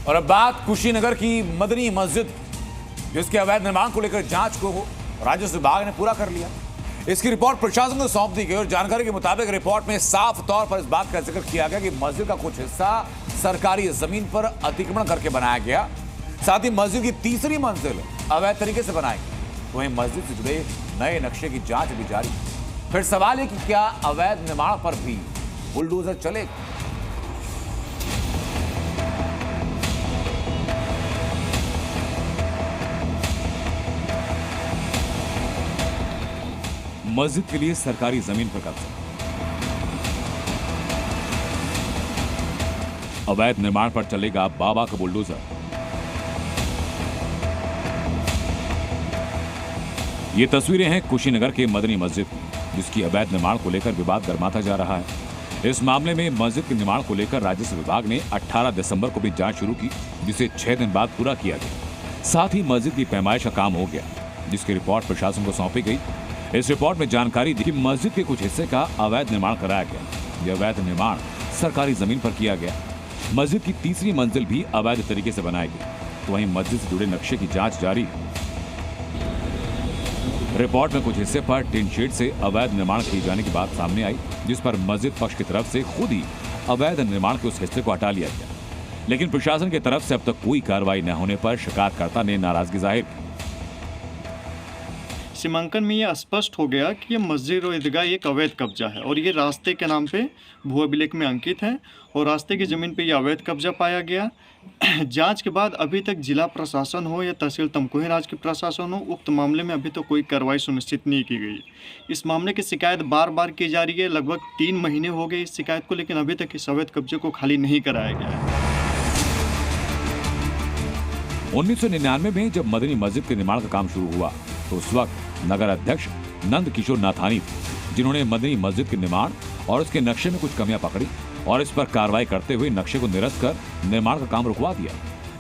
और अब बात कुशीनगर की मदनी मस्जिद, जिसके अवैध निर्माण को लेकर जांच को राजस्व विभाग ने पूरा कर लिया। इसकी रिपोर्ट प्रशासन को सौंप दी गई और जानकारी के मुताबिक रिपोर्ट में साफ तौर पर इस बात का जिक्र किया गया कि मस्जिद का कुछ हिस्सा सरकारी जमीन पर अतिक्रमण करके बनाया गया। साथ ही मस्जिद की तीसरी मंजिल अवैध तरीके से बनाई गई। वहीं मस्जिद से जुड़े नए नक्शे की जांच भी जारी। फिर सवाल है कि क्या अवैध निर्माण पर भी बुलडोजर चलेगा? मस्जिद के लिए सरकारी जमीन पर कब्जा, अवैध निर्माण पर चलेगा बाबा का बुलडोजर। ये तस्वीरें हैं कुशीनगर के मदनी मस्जिद की, जिसकी अवैध निर्माण को लेकर विवाद गर्माता जा रहा है। इस मामले में मस्जिद के निर्माण को लेकर राजस्व विभाग ने 18 दिसंबर को भी जांच शुरू की, जिसे 6 दिन बाद पूरा किया गया। साथ ही मस्जिद की पैमाइश का काम हो गया, जिसकी रिपोर्ट प्रशासन को सौंपी गई। इस रिपोर्ट में जानकारी दी कि मस्जिद के कुछ हिस्से का अवैध निर्माण कराया गया। यह अवैध निर्माण सरकारी जमीन पर किया गया। मस्जिद की तीसरी मंजिल भी अवैध तरीके से बनाई गई। तो वहीं मस्जिद से जुड़े नक्शे की जांच जारी है। रिपोर्ट में कुछ हिस्से पर टिन शेड से अवैध निर्माण किए जाने की बात सामने आई, जिस पर मस्जिद पक्ष की तरफ से खुद ही अवैध निर्माण के उस हिस्से को हटा लिया गया। लेकिन प्रशासन की तरफ से अब तक कोई कार्रवाई न होने पर शिकायतकर्ता ने नाराजगी जाहिर की। सीमांकन में यह स्पष्ट हो गया कि यह मस्जिद और ईदगाह एक अवैध कब्जा है और ये रास्ते के नाम पे भू अभिलेख में अंकित है और रास्ते की ज़मीन पे यह अवैध कब्जा पाया गया। जांच के बाद अभी तक जिला प्रशासन हो या तहसील तमकुही राज के प्रशासन हो, उक्त मामले में अभी तो कोई कार्रवाई सुनिश्चित नहीं की गई। इस मामले की शिकायत बार बार की जा रही है। लगभग 3 महीने हो गए इस शिकायत को, लेकिन अभी तक इस अवैध कब्जे को खाली नहीं कराया गया है। 1999 में जब मदनी मस्जिद के निर्माण का काम शुरू हुआ तो उस वक्त नगर अध्यक्ष नंद किशोर नाथानी थे, जिन्होंने मदनी मस्जिद के निर्माण और उसके नक्शे में कुछ कमियां पकड़ी और इस पर कार्रवाई करते हुए नक्शे को निरस्त कर निर्माण का काम रुकवा दिया।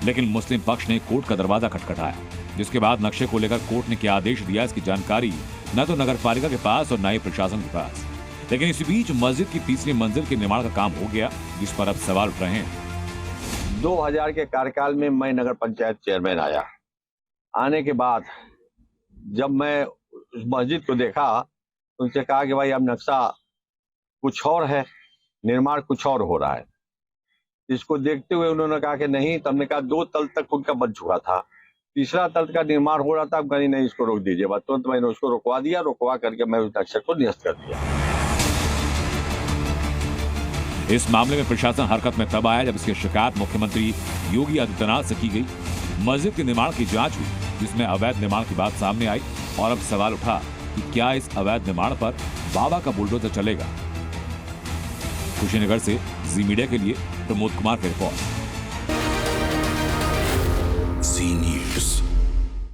लेकिन मुस्लिम पक्ष ने कोर्ट का दरवाजा खटखटाया, जिसके बाद नक्शे को लेकर कोर्ट ने क्या आदेश दिया, इसकी जानकारी न तो नगर पालिका के पास और न ही प्रशासन के पास। लेकिन इसी बीच मस्जिद की तीसरी मंजिल के निर्माण का काम हो गया, जिस पर अब सवाल उठ रहे हैं। 2000 के कार्यकाल में मैं नगर पंचायत चेयरमैन आया। आने के बाद जब मैं उस मस्जिद को देखा, उनसे कहा कि भाई अब नक्शा कुछ और है, निर्माण कुछ और हो रहा है। इसको देखते हुए उन्होंने कहा कि नहीं, तब ने कहा 2 तल तक उनका बन चुका था, तीसरा तल का निर्माण हो रहा था। अब कहीं नहीं, इसको रोक दीजिए। बस तुरंत मैंने उसको रुकवा दिया। रुकवा करके मैं उस नक्शे को निरस्त कर दिया। इस मामले में प्रशासन हरकत में तब आया जब इसकी शिकायत मुख्यमंत्री योगी आदित्यनाथ से की गई। मस्जिद के निर्माण की जांच हुई, जिसमें अवैध निर्माण की बात सामने आई और अब सवाल उठा कि क्या इस अवैध निर्माण पर बाबा का बुलडोजर चलेगा। कुशीनगर से जी मीडिया के लिए प्रमोद कुमार की रिपोर्ट।